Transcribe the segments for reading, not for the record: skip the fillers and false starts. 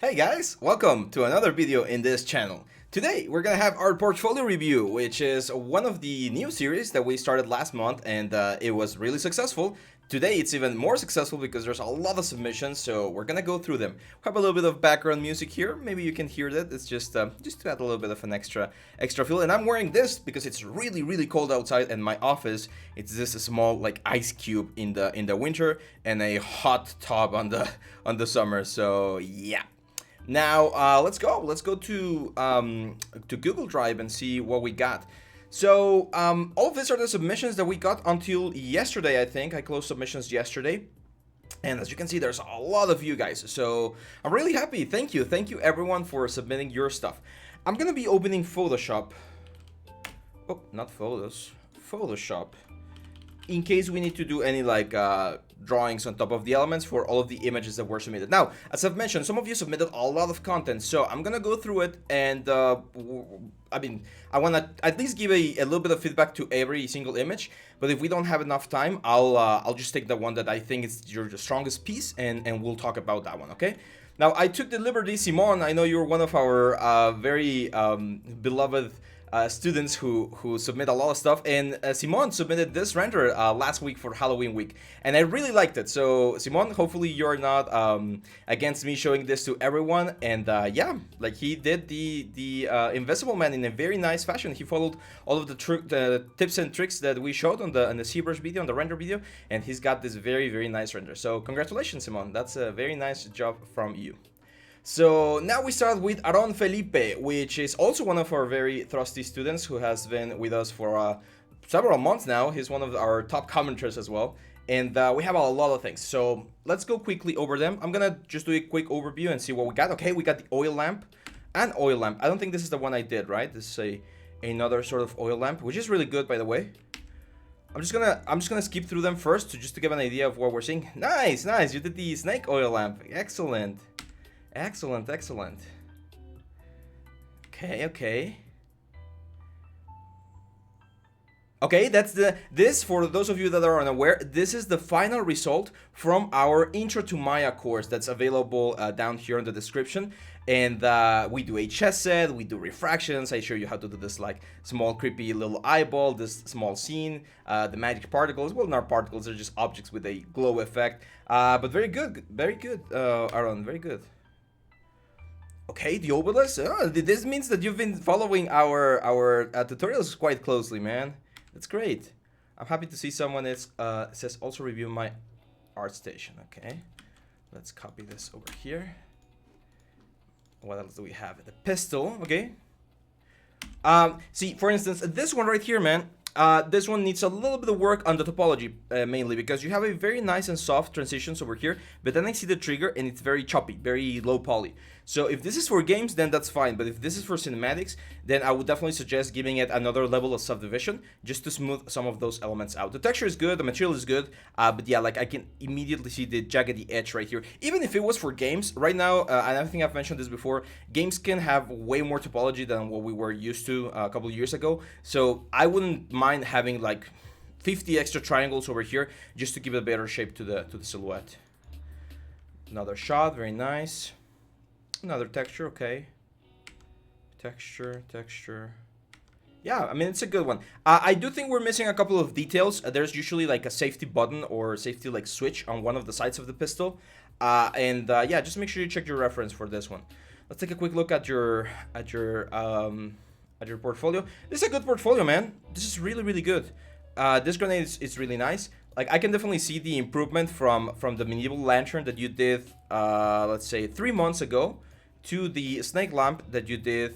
Hey guys, welcome to another video in this channel. Today we're gonna have our portfolio review, which is one of the new series that we started last month, and it was really successful. Today it's even more successful because there's a lot of submissions, so we're gonna go through them. We have a little bit of background music here, maybe you can hear that. It's just to add a little bit of an extra feel. And I'm wearing this because it's really cold outside, and my office it's this small like ice cube in the winter and a hot tub on the summer. So yeah. Now let's go. Let's go to Google Drive and see what we got. So all of these are the submissions that we got until yesterday. I think I closed submissions yesterday, and as you can see, there's a lot of you guys. So I'm really happy. Thank you everyone for submitting your stuff. I'm gonna be opening Photoshop. Oh, not Photos. Photoshop. In case we need to do any like drawings on top of the elements for all of the images that were submitted. Now, as I've mentioned, some of you submitted a lot of content, so I'm gonna go through it, and I wanna at least give a little bit of feedback to every single image. But if we don't have enough time, I'll just take the one that I think is the strongest piece, and we'll talk about that one. Okay. Now, I took the liberty, Simon. I know you're one of our very beloved students who submit a lot of stuff, and Simon submitted this render last week for Halloween week, and I really liked it. So Simon, hopefully you're not against me showing this to everyone. And yeah, like he did the Invisible Man in a very nice fashion. He followed all of the tips and tricks that we showed on the ZBrush video, on the render video, and he's got this very nice render. So congratulations, Simon. That's a very nice job from you. So now we start with Felipe, which is also one of our very thrusty students who has been with us for several months now. He's one of our top commenters as well, and we have a lot of things. So let's go quickly over them. I'm gonna just do a quick overview and see what we got. Okay, we got the oil lamp and oil lamp. I don't think this is the one I did, right? This is another sort of oil lamp, which is really good, by the way. I'm just gonna skip through them first to give an idea of what we're seeing. Nice. You did the snake oil lamp. Excellent. Okay, that's this, for those of you that are unaware, this is the final result from our Intro to Maya course that's available down here in the description. And we do a chess set, we do refractions. I show you how to do this like small creepy little eyeball, this small scene, the magic particles. Well, not particles, they're just objects with a glow effect. But very good, Aaron, very good. Okay, the obelisk. Oh, this means that you've been following our tutorials quite closely, man. That's great. I'm happy to see someone is says also review my art station. Okay, let's copy this over here. What else do we have? The pistol. Okay. See, for instance, this one right here, man. This one needs a little bit of work on the topology, mainly because you have a very nice and soft transitions over here, but then I see the trigger and it's very choppy, very low poly. So if this is for games, then that's fine, but if this is for cinematics, then I would definitely suggest giving it another level of subdivision just to smooth some of those elements out. The texture is good, the material is good, but yeah, like I can immediately see the jaggedy edge right here. Even if it was for games, right now, and I think I've mentioned this before, games can have way more topology than what we were used to a couple of years ago, so I wouldn't mind having like 50 extra triangles over here just to give a better shape to the silhouette. Another shot, very nice. Another texture, okay. Texture. Yeah, I mean, it's a good one. I do think we're missing a couple of details. There's usually like a safety button or safety like switch on one of the sides of the pistol. Yeah, just make sure you check your reference for this one. Let's take a quick look at your portfolio. This is a good portfolio, man. This is really good. This grenade is really nice. Like, I can definitely see the improvement from the medieval lantern that you did, let's say 3 months ago, to the snake lamp that you did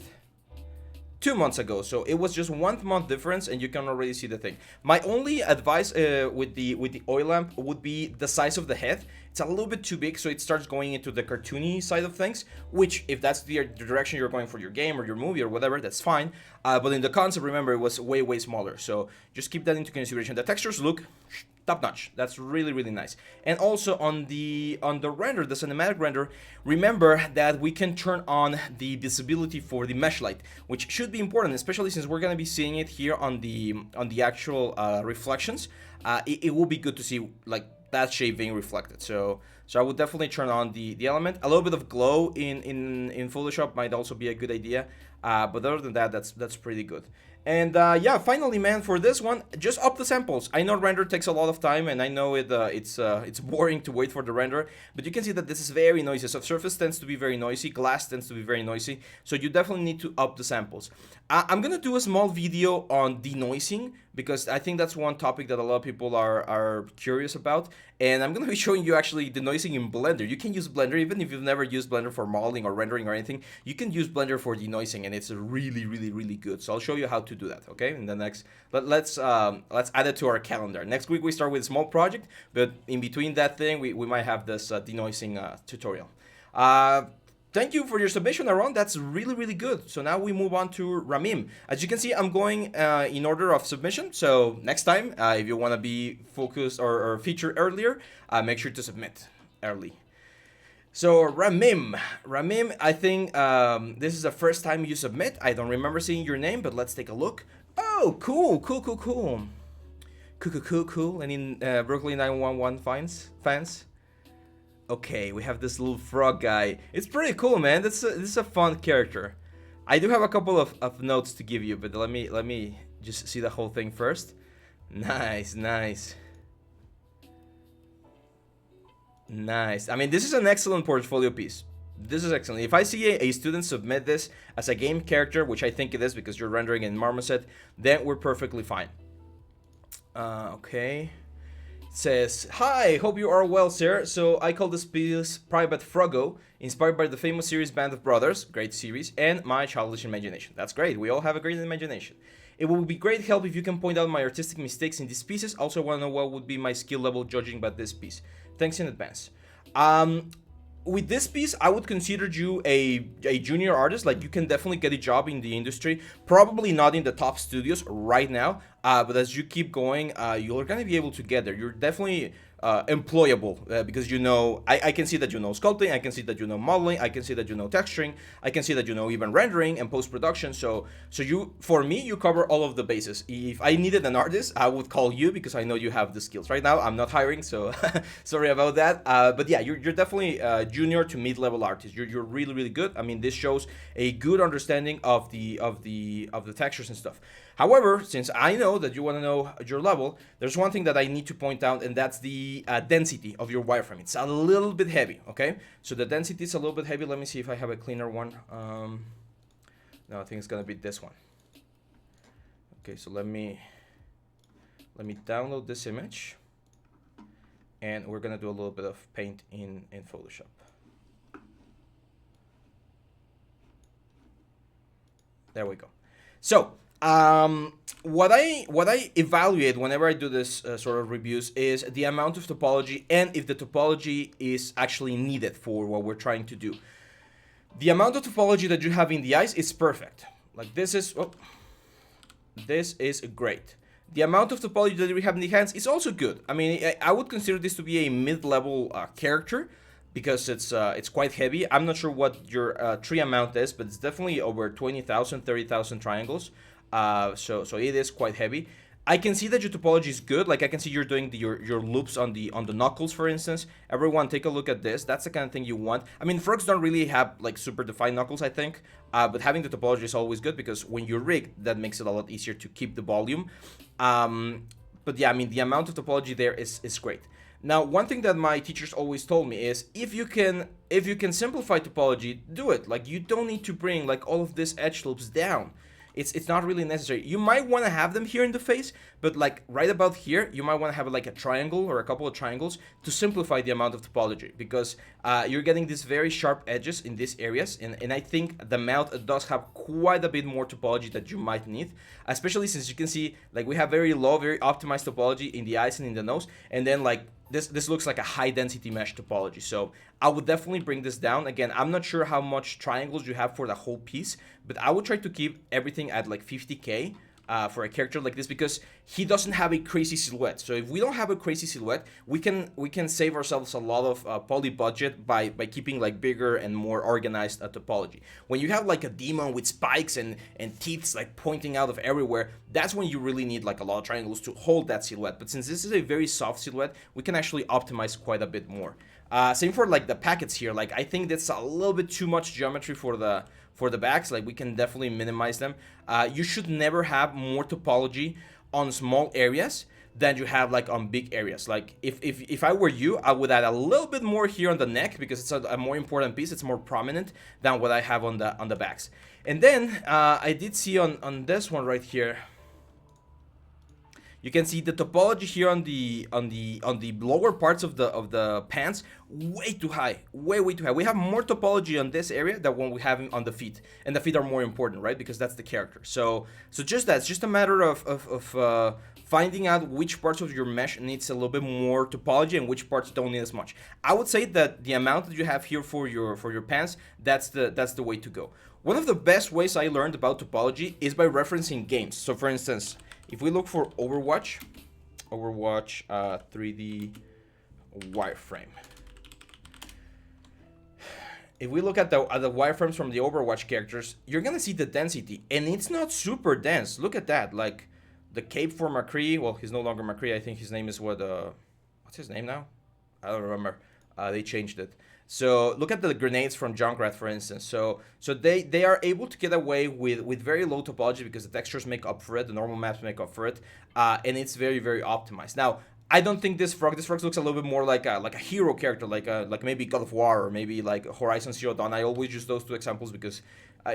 2 months ago. So it was just 1 month difference, and you can already see the thing. My only advice with the oil lamp would be the size of the head. It's a little bit too big, so it starts going into the cartoony side of things, which if that's the direction you're going for your game or your movie or whatever, that's fine. But in the concept, remember, it was way smaller. So just keep that into consideration. The textures look top notch. That's really nice. And also on the render, the cinematic render, remember that we can turn on the visibility for the mesh light, which should be important, especially since we're gonna be seeing it here on the actual reflections. It will be good to see like that shape being reflected. So I would definitely turn on the element. A little bit of glow in Photoshop might also be a good idea. But other than that, that's pretty good. And yeah, finally, man, for this one, just up the samples. I know render takes a lot of time, and I know it's boring to wait for the render, but you can see that this is very noisy. So surface tends to be very noisy, glass tends to be very noisy, so you definitely need to up the samples. I'm gonna do a small video on denoising, because I think that's one topic that a lot of people are curious about, and I'm gonna be showing you actually denoising in Blender. You can use Blender, even if you've never used Blender for modeling or rendering or anything, you can use Blender for denoising, and it's really, really, really good. So I'll show you how to do that, okay? In the next, let's add it to our calendar. Next week we start with a small project, but in between that thing, we might have this denoising tutorial. Thank you for your submission, Aaron. That's really, really good. So now we move on to Ramim. As you can see, I'm going in order of submission. So next time, if you want to be focused or featured earlier, make sure to submit early. So Ramim, I think this is the first time you submit. I don't remember seeing your name, but let's take a look. Oh, cool. Any Brooklyn 911 fans? Okay, we have this little frog guy. It's pretty cool, man. This is a fun character. I do have a couple of notes to give you, but let me just see the whole thing first. Nice. I mean, this is an excellent portfolio piece. This is excellent. If I see a student submit this as a game character, which I think it is because you're rendering in Marmoset, then we're perfectly fine. Okay. It says, "Hi, hope you are well, sir. So I call this piece Private Froggo, inspired by the famous series Band of Brothers, great series, and my childish imagination." That's great. We all have a great imagination. "It will be great help if you can point out my artistic mistakes in these pieces. Also want to know what would be my skill level judging by this piece. Thanks in advance." With this piece, I would consider you a junior artist. Like, you can definitely get a job in the industry. Probably not in the top studios right now, but as you keep going, you're gonna be able to get there. You're definitely employable because you know, I can see that you know sculpting, I can see that you know modeling, I can see that you know texturing, I can see that you know even rendering and post-production. So for me, you cover all of the bases. If I needed an artist, I would call you because I know you have the skills. Right now, I'm not hiring, so sorry about that. But yeah, you're definitely junior to mid-level artist. You're really, really good. I mean, this shows a good understanding of the textures and stuff. However, since I know that you want to know your level, there's one thing that I need to point out, and that's the density of your wireframe. It's a little bit heavy, okay? So the density is a little bit heavy. Let me see if I have a cleaner one. No, I think it's gonna be this one. Okay, so let me download this image, and we're gonna do a little bit of paint in Photoshop. There we go. So what I evaluate whenever I do this sort of reviews is the amount of topology and if the topology is actually needed for what we're trying to do. The amount of topology that you have in the eyes is perfect. Like this is great. The amount of topology that we have in the hands is also good. I mean, I would consider this to be a mid-level character because it's quite heavy. I'm not sure what your tree amount is, but it's definitely over 20,000, 30,000 triangles. So it is quite heavy. I can see that your topology is good. Like I can see you're doing your loops on the knuckles, for instance. Everyone, take a look at this. That's the kind of thing you want. I mean, frogs don't really have like super defined knuckles, I think. But having the topology is always good because when you rig, that makes it a lot easier to keep the volume. But yeah, I mean, the amount of topology there is great. Now, one thing that my teachers always told me is if you can simplify topology, do it. Like you don't need to bring like all of this edge loops down. It's not really necessary. You might want to have them here in the face, but like right about here, you might want to have like a triangle or a couple of triangles to simplify the amount of topology because you're getting these very sharp edges in these areas. And I think the mouth does have quite a bit more topology that you might need, especially since you can see like we have very low, very optimized topology in the eyes and in the nose. And then like this looks like a high density mesh topology. So I would definitely bring this down. Again, I'm not sure how much triangles you have for the whole piece, but I would try to keep everything at like 50K for a character like this, because he doesn't have a crazy silhouette. So if we don't have a crazy silhouette, we can save ourselves a lot of poly budget by keeping like bigger and more organized topology. When you have like a demon with spikes and teeth like pointing out of everywhere, that's when you really need like a lot of triangles to hold that silhouette. But since this is a very soft silhouette, we can actually optimize quite a bit more. Same for like the packets here. Like I think that's a little bit too much geometry for the backs. Like we can definitely minimize them. You should never have more topology on small areas than you have like on big areas. Like if I were you, I would add a little bit more here on the neck, because it's a more important piece. It's more prominent than what I have on the backs. And then I did see on this one right here, you can see the topology here on the lower parts of the pants, way too high, way too high. We have more topology on this area than what we have on the feet, and the feet are more important, right? Because that's the character. So just that, it's just a matter of finding out which parts of your mesh needs a little bit more topology and which parts don't need as much. I would say that the amount that you have here for your pants, that's the way to go. One of the best ways I learned about topology is by referencing games. So for instance, if we look for Overwatch 3D wireframe. If we look at the wireframes from the Overwatch characters, you're gonna see the density, and it's not super dense. Look at that, like the cape for McCree. Well, he's no longer McCree. I think his name is what's his name now? I don't remember. They changed it. So look at the grenades from Junkrat, for instance. So they are able to get away with very low topology because the textures make up for it, the normal maps make up for it, and it's very optimized. Now, I don't think this frog looks a little bit more like a hero character, like maybe God of War or maybe like Horizon Zero Dawn. I always use those two examples because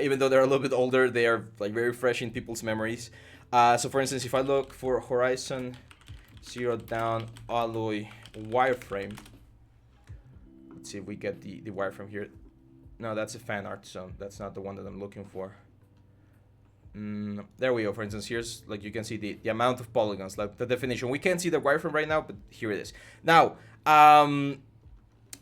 even though they're a little bit older, they are like very fresh in people's memories. So for instance, if I look for Horizon Zero Dawn alloy wireframe. Let's see if we get the wireframe here. No, that's a fan art, so that's not the one that I'm looking for. There we go. For instance, here's, like, you can see the amount of polygons, like the definition. We can't see the wireframe right now, but here it is. Now,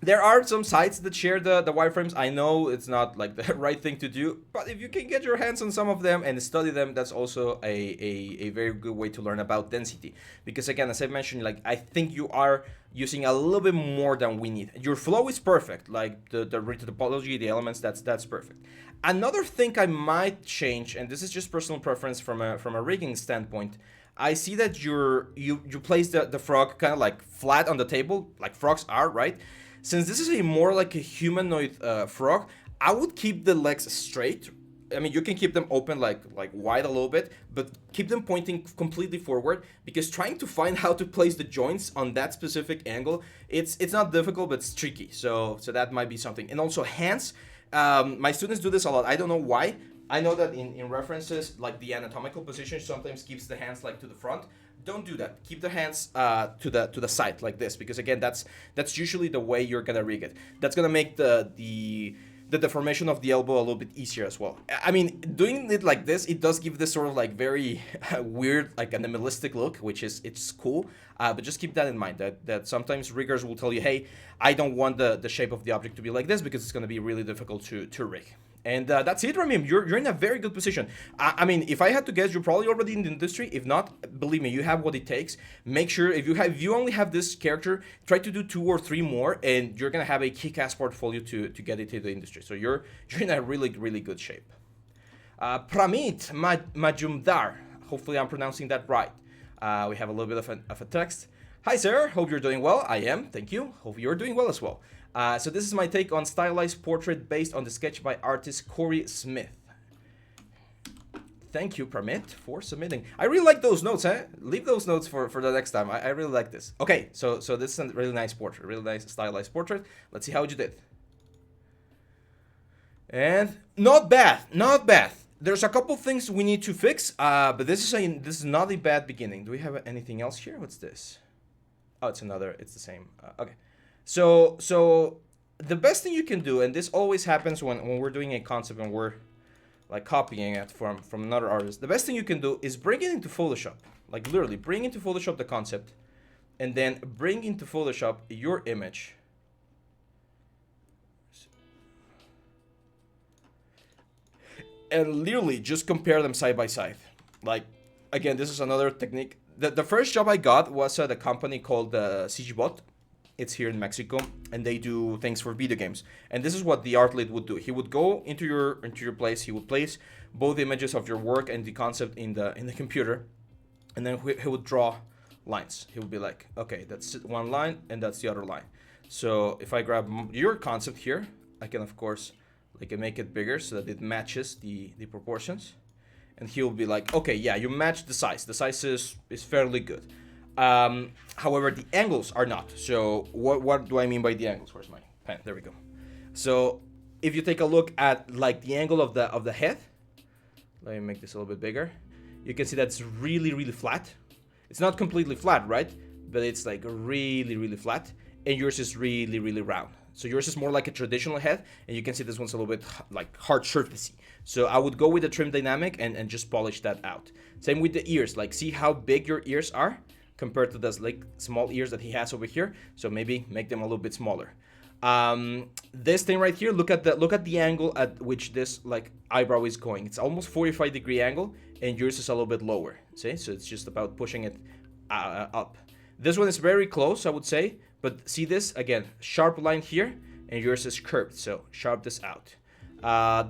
there are some sites that share the wireframes. I know it's not like the right thing to do, but if you can get your hands on some of them and study them, that's also a very good way to learn about density. Because again, as I mentioned, like I think you are using a little bit more than we need. Your flow is perfect, like the topology, the elements, that's perfect. Another thing I might change, and this is just personal preference from a rigging standpoint, I see that you place the frog kind of like flat on the table, like frogs are, right? Since this is a more like a humanoid frog, I would keep the legs straight. I mean, you can keep them open like wide a little bit, but keep them pointing completely forward, because trying to find how to place the joints on that specific angle, it's not difficult, but it's tricky. So that might be something. And also hands. My students do this a lot. I don't know why. I know that in references, like the anatomical position sometimes keeps the hands like to the front. Don't do that. Keep the hands to the side like this, because again, that's usually the way you're gonna rig it. That's gonna make the deformation of the elbow a little bit easier as well. I mean, doing it like this, it does give this sort of like very weird, like animalistic look, which is, it's cool. But just keep that in mind, that sometimes riggers will tell you, hey, I don't want the shape of the object to be like this because it's gonna be really difficult to rig. And that's it, Ramim. You're in a very good position. I mean, if I had to guess, you're probably already in the industry. If not, believe me, you have what it takes. Make sure if you only have this character, try to do 2 or 3 more, and you're gonna have a kick-ass portfolio to get into the industry. So you're in a really good shape. Pramit Majumdar. Hopefully, I'm pronouncing that right. We have a little bit of a text. Hi, sir. Hope you're doing well. I am. Thank you. Hope you're doing well as well. So this is my take on stylized portrait based on the sketch by artist Corey Smith. Thank you, Pramit, for submitting. I really like those notes, huh? Leave those notes for the next time. I really like this. Okay, so this is a really nice portrait, really nice stylized portrait. Let's see how you did. And not bad. There's a couple things we need to fix, but this is not a bad beginning. Do we have anything else here? What's this? Oh, it's the same. Okay. So the best thing you can do, and this always happens when we're doing a concept and we're like copying it from another artist, the best thing you can do is bring it into Photoshop. Like literally bring into Photoshop the concept, and then bring into Photoshop your image. And literally just compare them side by side. Like again, this is another technique. The first job I got was at a company called CGBot. It's here in Mexico, and they do things for video games. And this is what the art lead would do. He would go into your place. He would place both images of your work and the concept in the computer, and then he would draw lines. He would be like, okay, that's one line, and that's the other line. So if I grab your concept here, I can of course like make it bigger so that it matches the proportions. And he'll be like, okay, yeah, you match the size. The size is fairly good. However, the angles are not. So what do I mean by the angles? Where's my pen? There we go. So if you take a look at like the angle of the head, let me make this a little bit bigger. You can see that's really, really flat. It's not completely flat, right? But it's like really, really flat. And yours is really, really round. So yours is more like a traditional head, and you can see this one's a little bit like hard surfacey. So I would go with the trim dynamic and just polish that out. Same with the ears. Like, see how big your ears are compared to those like small ears that he has over here. So maybe make them a little bit smaller. This thing right here, look at the angle at which this like eyebrow is going. It's almost 45-degree angle, and yours is a little bit lower. See, so it's just about pushing it up. This one is very close, I would say, but see this again, sharp line here, and yours is curved. So sharp this out.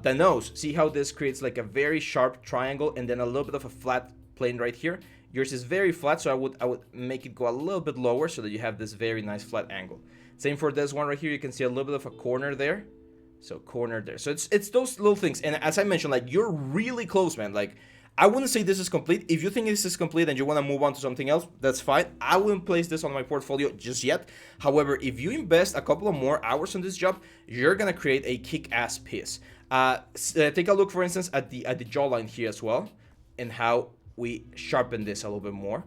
The nose, see how this creates like a very sharp triangle and then a little bit of a flat plane right here. Yours is very flat, so I would make it go a little bit lower so that you have this very nice flat angle. Same for this one right here. You can see a little bit of a corner there. So corner there. So it's those little things. And as I mentioned, like, you're really close, man. Like, I wouldn't say this is complete. If you think this is complete and you want to move on to something else, that's fine. I wouldn't place this on my portfolio just yet. However, if you invest a couple of more hours on this job, you're going to create a kick-ass piece. Take a look, for instance, at the jawline here as well, and how we sharpen this a little bit more.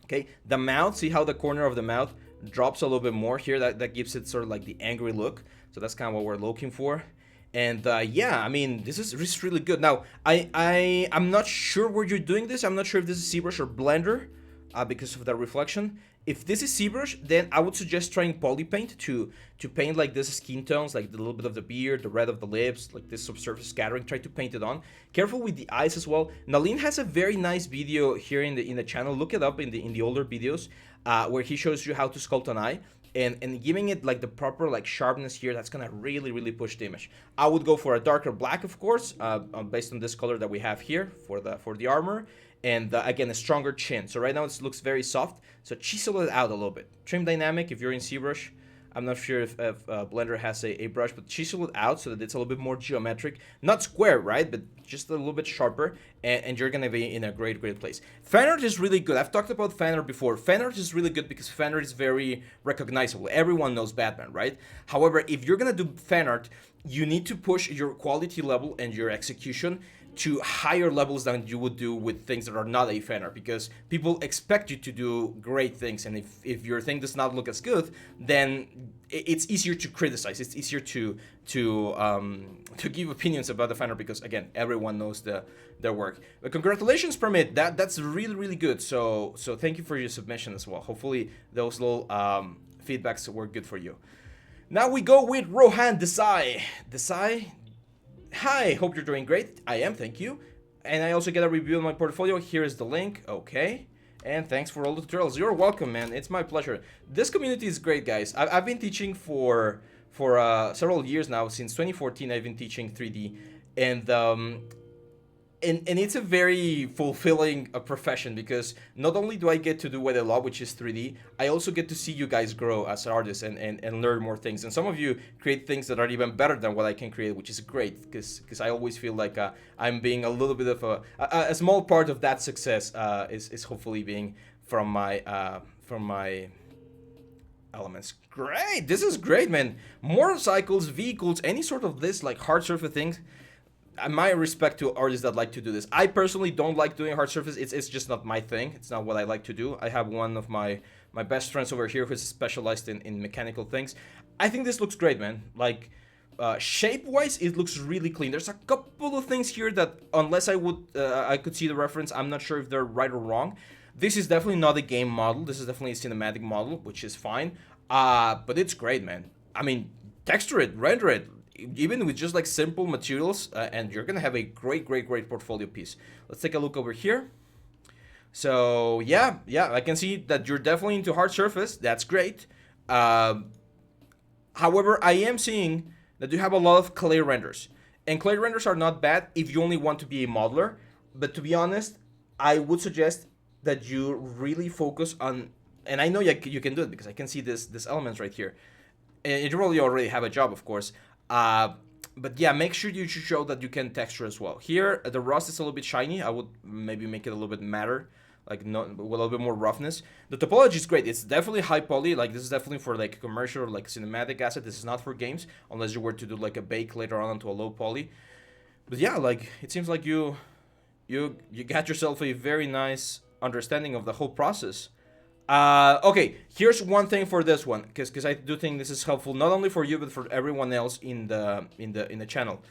Okay, the mouth, see how the corner of the mouth drops a little bit more here. That gives it sort of like the angry look. So that's kind of what we're looking for. And yeah, I mean, this is really good. Now, I'm not sure where you're doing this. I'm not sure if this is ZBrush or Blender because of the reflection. If this is ZBrush, then I would suggest trying poly paint to paint like this skin tones, like the little bit of the beard, the red of the lips, like this subsurface scattering. Try to paint it on. Careful with the eyes as well. Nalin has a very nice video here in the channel. Look it up in the older videos where he shows you how to sculpt an eye. And giving it like the proper like sharpness here, that's gonna really push the image. I would go for a darker black, of course, based on this color that we have here for the armor, and again a stronger chin. So right now it looks very soft, so chisel it out a little bit. Trim dynamic if you're in ZBrush. I'm not sure if Blender has a brush, but chisel it out so that it's a little bit more geometric. Not square, right? But just a little bit sharper, and you're going to be in a great place. Fan art is really good. I've talked about fan art before. Fan art is really good because fan art is very recognizable. Everyone knows Batman, right? However, if you're going to do fan art, you need to push your quality level and your execution to higher levels than you would do with things that are not a fan art, because people expect you to do great things, and if your thing does not look as good, then it's easier to criticize. It's easier to give opinions about the fan art because, again, everyone knows their work. But congratulations, Permit. That's really good. So thank you for your submission as well. Hopefully those little feedbacks were good for you. Now we go with Rohan Desai. Desai. Hi, hope you're doing great. I am, thank you. And I also get a review on my portfolio. Here is the link. Okay. And thanks for all the tutorials. You're welcome, man. It's my pleasure. This community is great, guys. I've been teaching for several years now. Since 2014, I've been teaching 3D. And it's a very fulfilling profession, because not only do I get to do what I love, which is 3D, I also get to see you guys grow as artists and learn more things. And some of you create things that are even better than what I can create, which is great, because I always feel like I'm being a little bit of a small part of that success is hopefully being from my elements. Great, this is great, man. Motorcycles, vehicles, any sort of this like hard surface things. My respect to artists that like to do this. I personally don't like doing hard surface. It's just not my thing. It's not what I like to do. I have one of my best friends over here who's specialized in mechanical things. I think this looks great, man. Like, shape-wise, it looks really clean. There's a couple of things here that, unless I could see the reference, I'm not sure if they're right or wrong. This is definitely not a game model. This is definitely a cinematic model, which is fine. But it's great, man. I mean, texture it, render it, even with just like simple materials, and you're gonna have a great portfolio piece. Let's take a look over here. So yeah, I can see that you're definitely into hard surface. That's great. Um, However, I am seeing that you have a lot of clay renders. And clay renders are not bad if you only want to be a modeler. But to be honest, I would suggest that you really focus on, and I know you can do it because I can see this elements right here. And you probably already have a job, of course. But yeah, make sure you should show that you can texture as well. Here, the rust is a little bit shiny. I would maybe make it a little bit matter, like not with a little bit more roughness. The topology is great. It's definitely high poly. Like this is definitely for like commercial or like cinematic asset. This is not for games unless you were to do like a bake later on into a low poly. But yeah, like it seems like you got yourself a very nice understanding of the whole process. Okay, here's one thing for this one, because I do think this is helpful not only for you but for everyone else in the channel.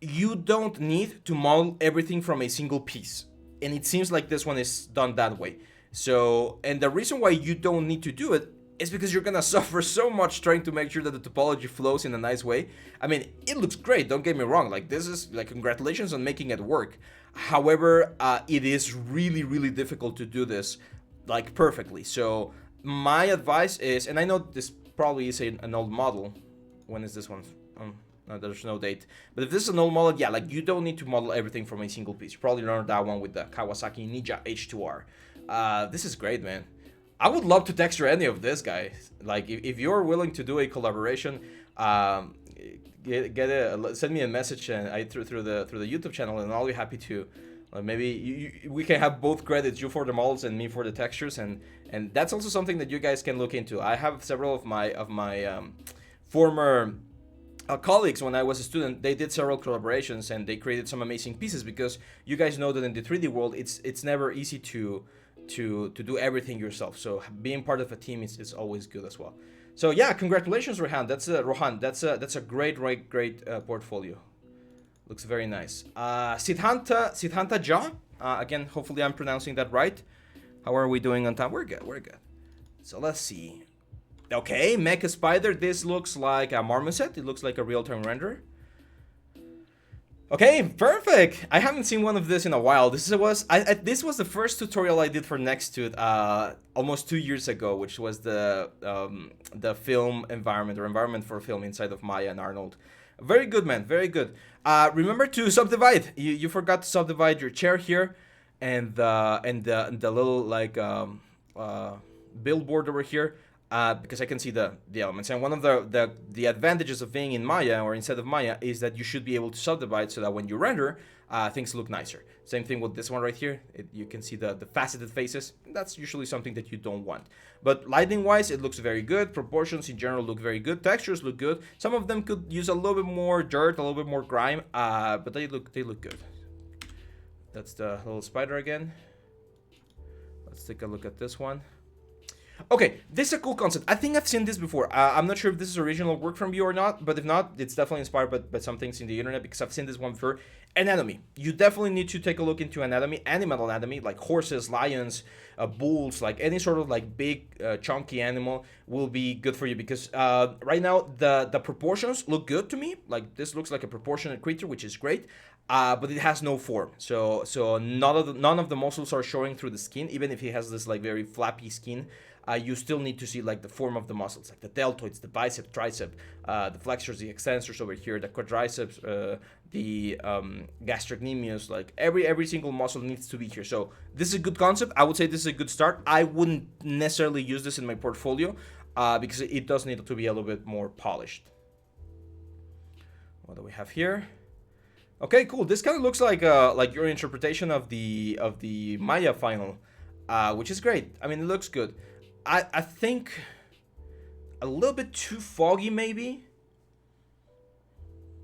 You don't need to model everything from a single piece, and it seems like this one is done that way. So, and the reason why you don't need to do it is because you're gonna suffer so much trying to make sure that the topology flows in a nice way. I mean, it looks great, don't get me wrong, like this is like congratulations on making it work. However, it is really difficult to do this like perfectly. So my advice is, and I know this probably is an old model. When is this one? No, there's no date. But if this is an old model, yeah, like you don't need to model everything from a single piece. You probably learned that one with the Kawasaki Ninja H2R. This is great, man. I would love to texture any of this, guys. Like if you're willing to do a collaboration, send me a message and through the YouTube channel, and I'll be happy to. Maybe we can have both credits, you for the models and me for the textures, and that's also something that you guys can look into. I have several of my former colleagues when I was a student. They did several collaborations and they created some amazing pieces, because you guys know that in the 3D world it's never easy to do everything yourself. So being part of a team is always good as well. So yeah, congratulations, Rohan. That's a great portfolio. Looks very nice. Siddhanta Ja. Again, hopefully I'm pronouncing that right. How are we doing on time? We're good. So let's see. Okay, Mecha Spider. This looks like a marmoset. It looks like a real-time render. Okay, perfect. I haven't seen one of this in a while. This was the first tutorial I did for Nexttut almost 2 years ago, which was the film environment, or environment for film inside of Maya and Arnold. Very good, man. Very good. Remember to subdivide. You forgot to subdivide your chair here, and the little like billboard over here. Because I can see the elements. And one of the advantages of being in Maya or inside of Maya is that you should be able to subdivide so that when you render, things look nicer. Same thing with this one right here. You can see the faceted faces. That's usually something that you don't want. But lighting-wise, it looks very good. Proportions in general look very good. Textures look good. Some of them could use a little bit more dirt, a little bit more grime, but they look good. That's the little spider again. Let's take a look at this one. Okay, this is a cool concept. I think I've seen this before. I'm not sure if this is original work from you or not, but if not, it's definitely inspired by some things in the internet, because I've seen this one before. Anatomy. You definitely need to take a look into anatomy, animal anatomy, like horses, lions, bulls, like any sort of like big, chunky animal will be good for you, because right now the proportions look good to me. Like this looks like a proportionate creature, which is great. But it has no form, so none of the muscles are showing through the skin. Even if he has this like very flappy skin, you still need to see like the form of the muscles, like the deltoids, the bicep, tricep, the flexors, the extensors over here, the quadriceps, the gastrocnemius. Like every single muscle needs to be here. So this is a good concept. I would say this is a good start. I wouldn't necessarily use this in my portfolio because it does need to be a little bit more polished. What do we have here? Okay, cool. This kind of looks like your interpretation of the Maya final, which is great. I mean, it looks good. I think a little bit too foggy, maybe.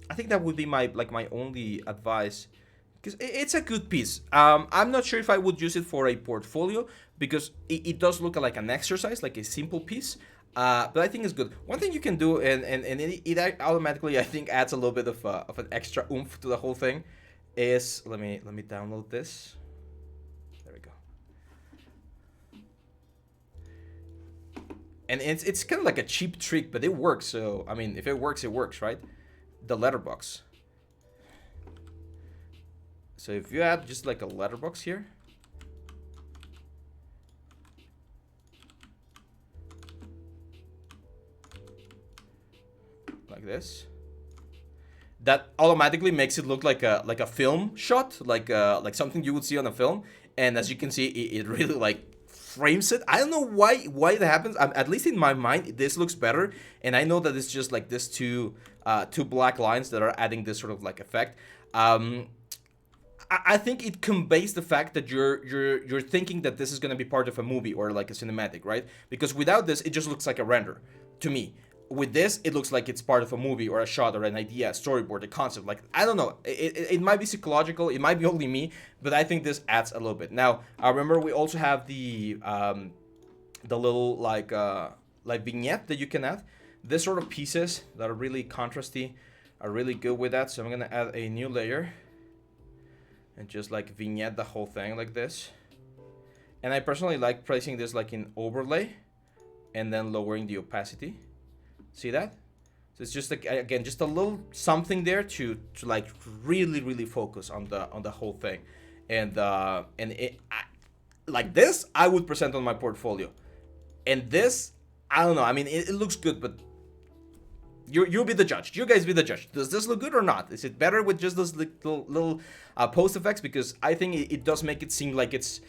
I think that would be my only advice, because it's a good piece. I'm not sure if I would use it for a portfolio, because it does look like an exercise, like a simple piece. But I think it's good. One thing you can do, and it automatically, I think, adds a little bit of an extra oomph to the whole thing, is let me download this. There we go. And it's kind of like a cheap trick, but it works. So I mean, if it works, right? The letterbox. So if you add just like a letterbox here, like this. That automatically makes it look like a film shot, like something you would see on a film. And as you can see, it really like frames it. I don't know why that happens. At least in my mind, this looks better. And I know that it's just like this two black lines that are adding this sort of like effect. I think it conveys the fact that you're thinking that this is gonna be part of a movie or like a cinematic, right? Because without this, it just looks like a render to me. With this, it looks like it's part of a movie or a shot or an idea, a storyboard, a concept. Like, I don't know. It might be psychological. It might be only me, but I think this adds a little bit. Now, remember, we also have the little like vignette that you can add. This sort of pieces that are really contrasty are really good with that. So I'm gonna add a new layer and just like vignette the whole thing like this. And I personally like placing this like in overlay and then lowering the opacity. See that? So it's just like, again, just a little something there to like really focus on the whole thing. And like this I would present on my portfolio. And this, I don't know, I mean it looks good, but you'll be the judge. You guys be the judge. Does this look good or not? Is it better with just those little post effects? Because I think it does make it seem like it's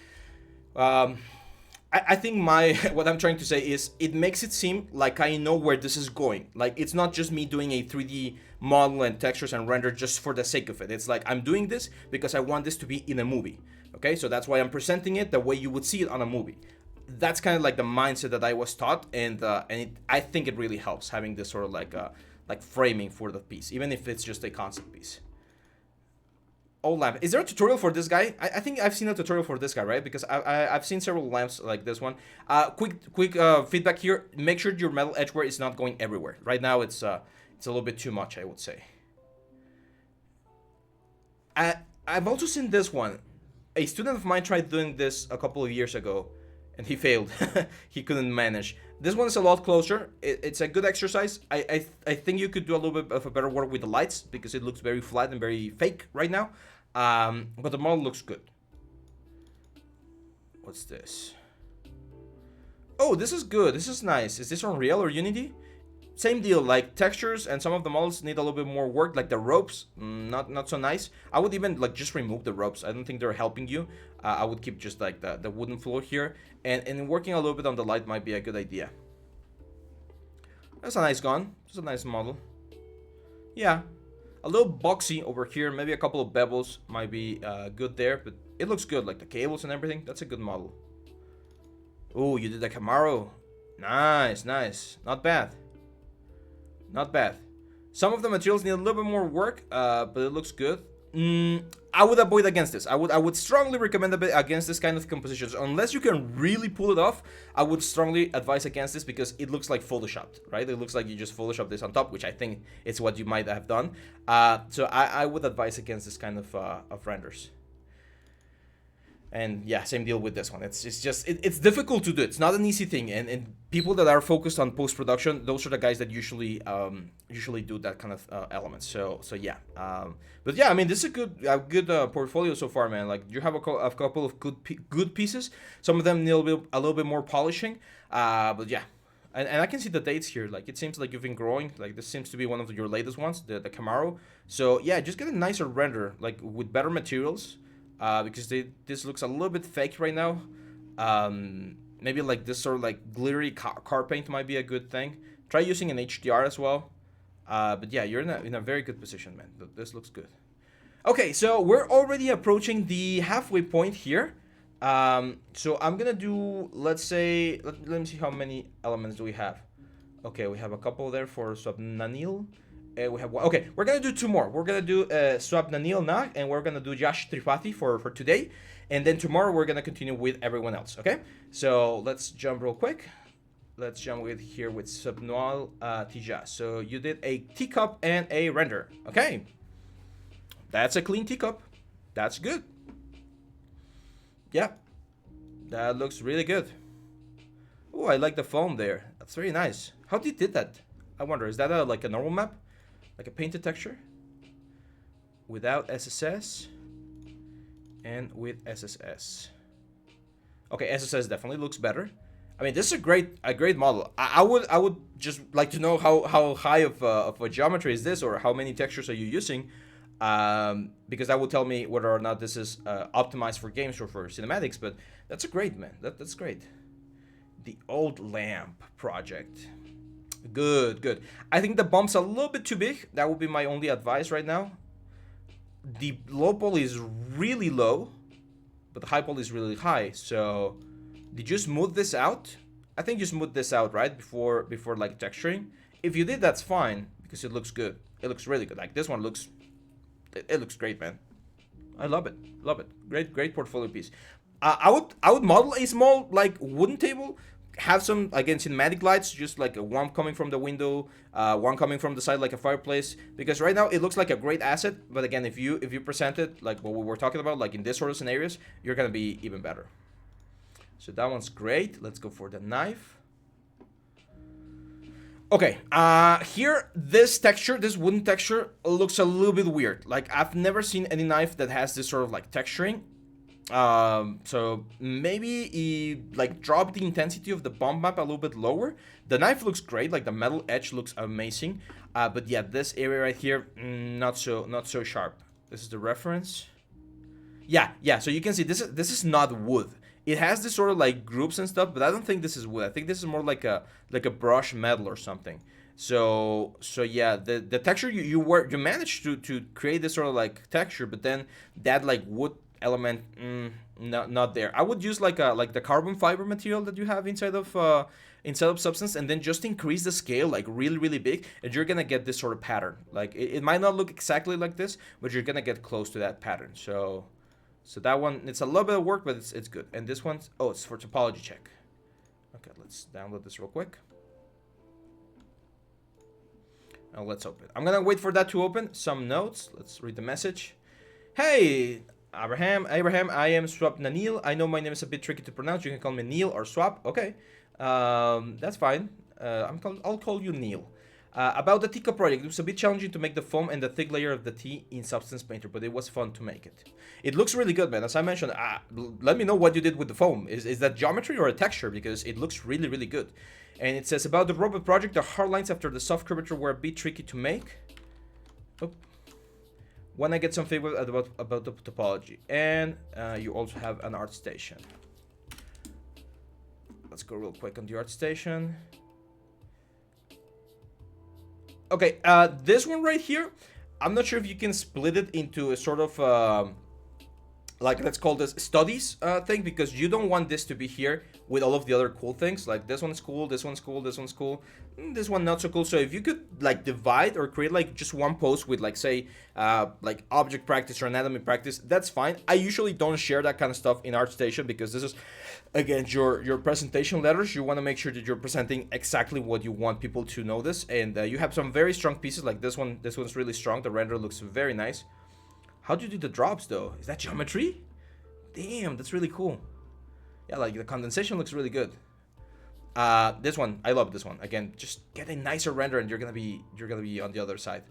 I think what I'm trying to say is it makes it seem like I know where this is going. Like, it's not just me doing a 3D model and textures and render just for the sake of it. It's like I'm doing this because I want this to be in a movie. Okay, so that's why I'm presenting it the way you would see it on a movie. That's kind of like the mindset that I was taught, and I think it really helps having this sort of like framing for the piece, even if it's just a concept piece. Oh, lamp. Is there a tutorial for this guy? I think I've seen a tutorial for this guy, right? Because I've seen several lamps like this one. Quick feedback here. Make sure your metal edgeware is not going everywhere. Right now, it's a little bit too much, I would say. I've also seen this one. A student of mine tried doing this a couple of years ago, and he failed. He couldn't manage. This one is a lot closer. It's a good exercise. I think you could do a little bit of a better work with the lights because it looks very flat and very fake right now. But the model looks good. What's this? Oh, this is good. This is nice. Is this Unreal or Unity? Same deal, like textures and some of the models need a little bit more work, like the ropes, not so nice. I would even like just remove the ropes. I don't think they're helping you. I would keep just like the wooden floor here, and working a little bit on the light might be a good idea. That's a nice gun. It's a nice model. Yeah, a little boxy over here. Maybe a couple of bevels might be good there, but it looks good, like the cables and everything. That's a good model. Oh, you did the Camaro. Nice, nice. Not bad. Not bad. Some of the materials need a little bit more work, but it looks good. I would avoid against this. I would strongly recommend a bit against this kind of compositions. Unless you can really pull it off, I would strongly advise against this because it looks like photoshopped, right? It looks like you just photoshopped this on top, which I think is what you might have done. So I would advise against this kind of renders. And yeah, same deal with this one. It's just it's difficult to do. It's not an easy thing, and people that are focused on post-production, those are the guys that usually do that kind of elements. So yeah, but yeah, I mean, this is a good portfolio so far, man. Like, you have a couple of good pieces. Some of them need a little bit more polishing, but yeah. And I can see the dates here. Like, it seems like you've been growing. Like, this seems to be one of your latest ones, the Camaro. So yeah, just get a nicer render, like with better materials. Because this looks a little bit fake right now. Maybe like this sort of like glittery car paint might be a good thing. Try using an HDR as well. But yeah, you're in a very good position, man. This looks good. Okay, so we're already approaching the halfway point here. So I'm gonna do, let's say, let me see how many elements do we have. Okay, we have a couple there for Swapnanil. We have one. Okay, we're gonna do two more. We're gonna do Swapnanil Nag, and we're gonna do Yash Tripathi for today, and then tomorrow we're gonna continue with everyone else. Okay, so let's jump real quick. Let's jump here with Swapnal Tija. So you did a teacup and a render. Okay, that's a clean teacup. That's good. Yeah, that looks really good. Oh, I like the foam there. That's very nice. How did you did that? I wonder, is that like a normal map? Like a painted texture? Without SSS and with SSS. Okay, SSS definitely looks better. I mean, this is a great model. I would just like to know how high of a geometry is this, or how many textures are you using, because that will tell me whether or not this is optimized for games or for cinematics. But that's a great, man. That's great. The old lamp project. Good, good. I think the bump's a little bit too big. That would be my only advice right now. The low poly is really low, but the high poly is really high. So, did you smooth this out? I think you smoothed this out, right? Before like texturing. If you did, that's fine, because it looks good. It looks really good. Like this one looks, it looks great, man. I love it. Love it. Great portfolio piece. I would model a small like wooden table, have some again cinematic lights, just like one coming from the window, one coming from the side like a fireplace, because right now it looks like a great asset, but again, if you present it like what we were talking about, like in this sort of scenarios, you're gonna be even better. So that one's great. Let's go for the knife. Okay, here this texture, this wooden texture, looks a little bit weird. Like I've never seen any knife that has this sort of like texturing. So maybe like drop the intensity of the bump map a little bit lower. The knife looks great, like the metal edge looks amazing. But yeah, this area right here, not so sharp. This is the reference. Yeah. So you can see this is not wood. It has this sort of like groups and stuff, but I don't think this is wood. I think this is more like a brush metal or something. So yeah, the texture you managed to create this sort of like texture, but then that like wood element, not there. I would use like the carbon fiber material that you have inside of Substance, and then just increase the scale like really big, and you're gonna get this sort of pattern. Like it might not look exactly like this, but you're gonna get close to that pattern. So that one, it's a little bit of work, but it's good. And this one's, oh, it's for topology check. Okay, let's download this real quick. Now let's open. I'm gonna wait for that to open. Some notes. Let's read the message. Hey, Abraham, I am Swap Nanil. I know my name is a bit tricky to pronounce. You can call me Neil or Swap. Okay, that's fine. I'll call you Neil. About the Teacup project, it was a bit challenging to make the foam and the thick layer of the tea in Substance Painter, but it was fun to make it. It looks really good, man. As I mentioned, let me know what you did with the foam. Is that geometry or a texture? Because it looks really good. And it says, about the robot project, the hard lines after the soft curvature were a bit tricky to make. Oh. When I get some feedback about the topology. And you also have an art station. Let's go real quick on the art station. Okay, this one right here, I'm not sure if you can split it into a sort of, like, let's call this studies thing, because you don't want this to be here with all of the other cool things. Like, this one's cool, this one's cool, this one's cool, this one not so cool. So if you could, like, divide or create, like, just one post with, like, say, like, object practice or anatomy practice, that's fine. I usually don't share that kind of stuff in ArtStation, because this is, again, your presentation letters. You want to make sure that you're presenting exactly what you want people to notice. And you have some very strong pieces, like this one. This one's really strong. The render looks very nice. How do you do the drops, though? Is that geometry? Damn, that's really cool. Yeah, like the condensation looks really good. This one, I love this one. Again, just get a nicer render, and you're gonna be on the other side.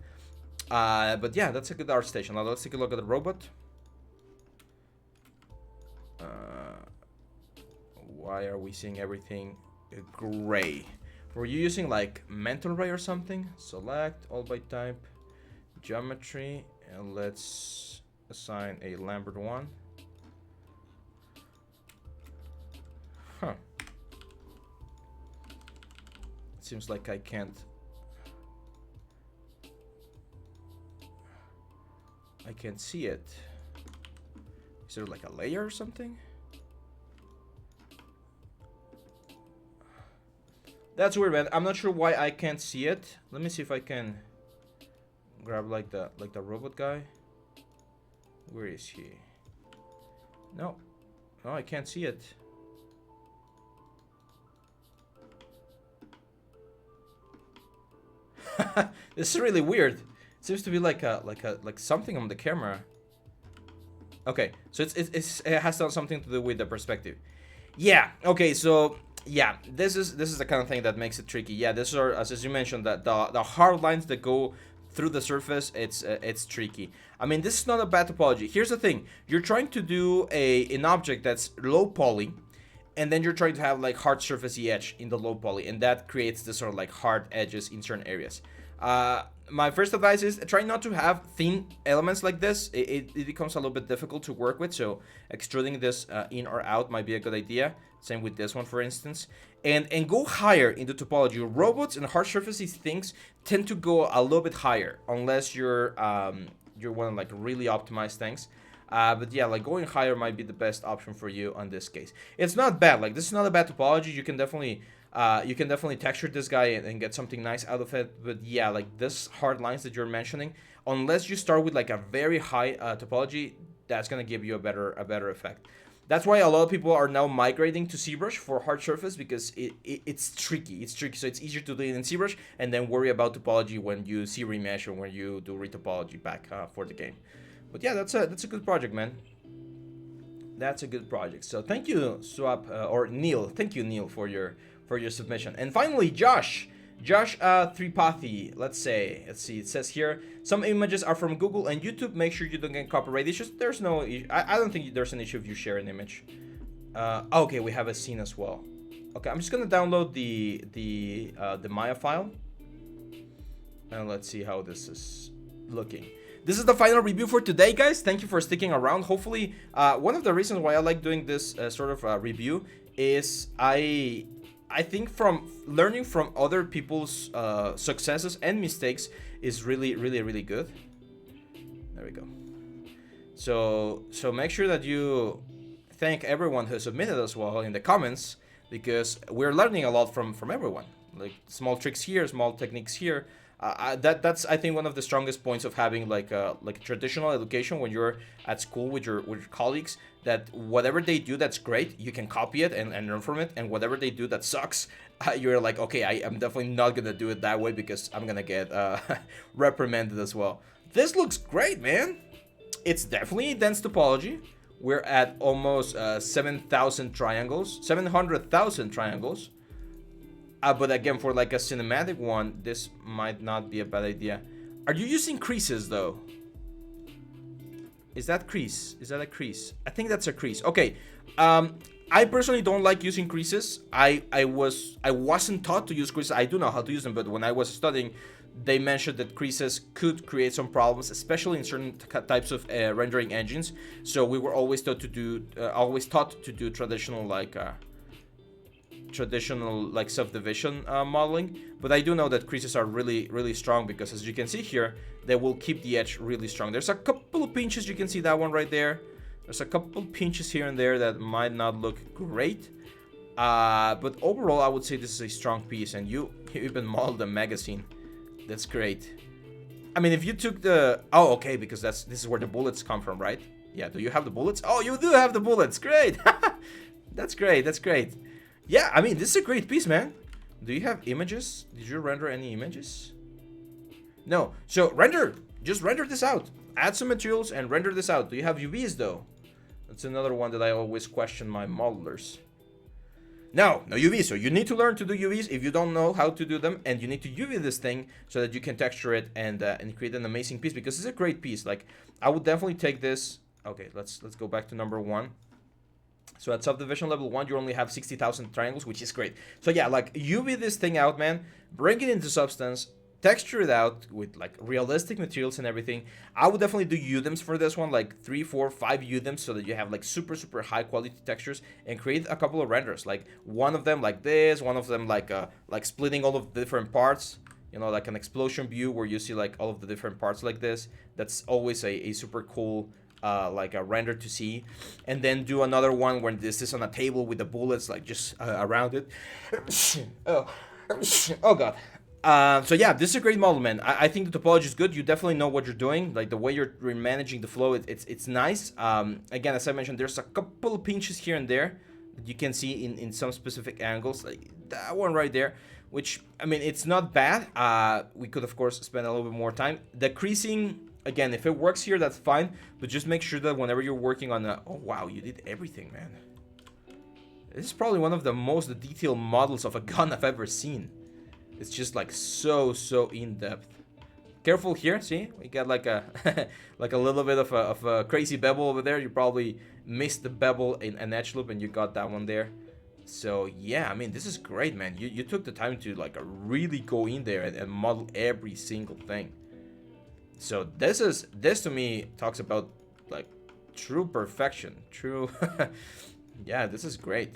But yeah, that's a good art station. Now let's take a look at the robot. Why are we seeing everything gray? Were you using like mental ray or something? Select all by type, geometry, and let's assign a Lambert one. Huh. It seems like I can't see it. Is there like a layer or something? That's weird, man. I'm not sure why I can't see it. Let me see if I can grab like the robot guy. Where is he? No, I can't see it. This is really weird. It seems to be like something on the camera. Okay, so it has something to do with the perspective. Yeah. Okay. So yeah, this is the kind of thing that makes it tricky. Yeah, this are, as you mentioned, that the hard lines that go through the surface, it's tricky. I mean, this is not a bad topology. Here's the thing: you're trying to do an object that's low poly, and then you're trying to have like hard surfacey edge in the low poly, and that creates this sort of like hard edges in certain areas. My first advice is try not to have thin elements like this. It becomes a little bit difficult to work with, so extruding this in or out might be a good idea. Same with this one, for instance. And go higher in the topology. Robots and hard surfaces things tend to go a little bit higher, unless you're you want to like really optimize things. But yeah, like going higher might be the best option for you on this case. It's not bad. Like, this is not a bad topology. You can definitely texture this guy and get something nice out of it. But yeah, like this hard lines that you're mentioning, unless you start with like a very high topology, that's gonna give you a better effect. That's why a lot of people are now migrating to ZBrush for hard surface, because it's tricky. It's tricky, so it's easier to do it in ZBrush and then worry about topology when you see remesh or when you do retopology back for the game. But yeah, that's a good project, man. That's a good project. So thank you, Swap or Neil. Thank you, Neil, for your submission. And finally, Josh Tripathi. Let's see. It says here, some images are from Google and YouTube. Make sure you don't get copyright issues. There's no. I don't think there's an issue if you share an image. Okay, we have a scene as well. Okay, I'm just gonna download the Maya file, and let's see how this is looking. This is the final review for today, guys. Thank you for sticking around. Hopefully, one of the reasons why I like doing this sort of review is I think from learning from other people's successes and mistakes is really good. There we go. So make sure that you thank everyone who submitted as well in the comments, because we're learning a lot from everyone. Like small tricks here, small techniques here. That's I think one of the strongest points of having like traditional education when you're at school with your colleagues, that whatever they do that's great, you can copy it and learn from it, and whatever they do that sucks, you're like, okay, I'm definitely not gonna do it that way because I'm gonna get reprimanded as well. This looks great, man. It's definitely dense topology. We're at almost 700,000 triangles. But again, for like a cinematic one, this might not be a bad idea. Are you using creases though? Is that crease? Is that a crease? I think that's a crease. Okay. I personally don't like using creases. I wasn't taught to use creases. I do know how to use them, but when I was studying, they mentioned that creases could create some problems, especially in certain types of rendering engines. So we were always taught to do traditional subdivision modeling. But I do know that creases are really strong, because as you can see here, they will keep the edge really strong. There's a couple of pinches. You can see that one right there. There's a couple of pinches here and there that might not look great, but overall I would say this is a strong piece. And you even modeled a magazine. That's great. I mean, if you took the okay, because this is where the bullets come from, right? Yeah. Do you have the bullets? Oh, you do have the bullets. Great. That's great. Yeah, I mean, this is a great piece, man. Do you have images? Did you render any images? No. So just render this out. Add some materials and render this out. Do you have UVs though? That's another one that I always question my modelers. No UVs. So you need to learn to do UVs if you don't know how to do them, and you need to UV this thing so that you can texture it and create an amazing piece, because it's a great piece. Like, I would definitely take this. Okay, let's go back to number 1. So at subdivision level 1, you only have 60,000 triangles, which is great. So yeah, like UV this thing out, man. Bring it into Substance. Texture it out with like realistic materials and everything. I would definitely do UDEMs for this one, like 3, 4, 5 UDEMs, so that you have like super high quality textures, and create a couple of renders. Like one of them like this, one of them like splitting all of the different parts. You know, like an explosion view where you see like all of the different parts like this. That's always a super cool like a render to see. And then do another one when this is on a table with the bullets like just around it. Oh god. So yeah, this is a great model, man. I think the topology is good. You definitely know what you're doing. Like the way you're managing the flow, it's nice. Again, as I mentioned, there's a couple of pinches here and there that you can see in some specific angles, like that one right there, which, I mean, it's not bad. We could, of course, spend a little bit more time. The creasing, again, if it works here, that's fine. But just make sure that whenever you're working on a... Oh, wow, you did everything, man. This is probably one of the most detailed models of a gun I've ever seen. It's just like so in-depth. Careful here, see? We got like a like a little bit of a crazy bevel over there. You probably missed the bevel in an edge loop and you got that one there. So yeah, I mean, this is great, man. You took the time to like really go in there and model every single thing. So this to me talks about like true perfection, true. Yeah, this is great.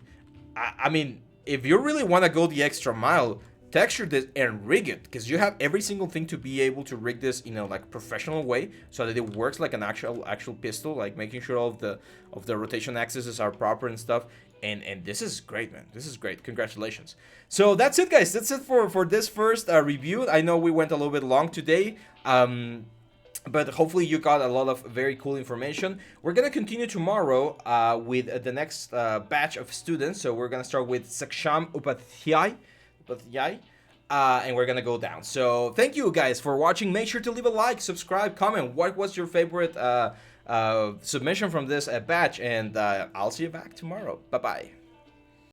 I mean, if you really want to go the extra mile, texture this and rig it, because you have every single thing to be able to rig this in a like professional way, so that it works like an actual pistol, like making sure all of the rotation axes are proper and stuff. And this is great, man. This is great. Congratulations. So that's it, guys. That's it for this first review. I know we went a little bit long today. But hopefully you got a lot of very cool information. We're gonna continue tomorrow with the next batch of students. So we're gonna start with Saksham Upadhyay, and we're gonna go down. So thank you guys for watching. Make sure to leave a like, subscribe, comment. What was your favorite submission from this batch? And I'll see you back tomorrow. Bye bye.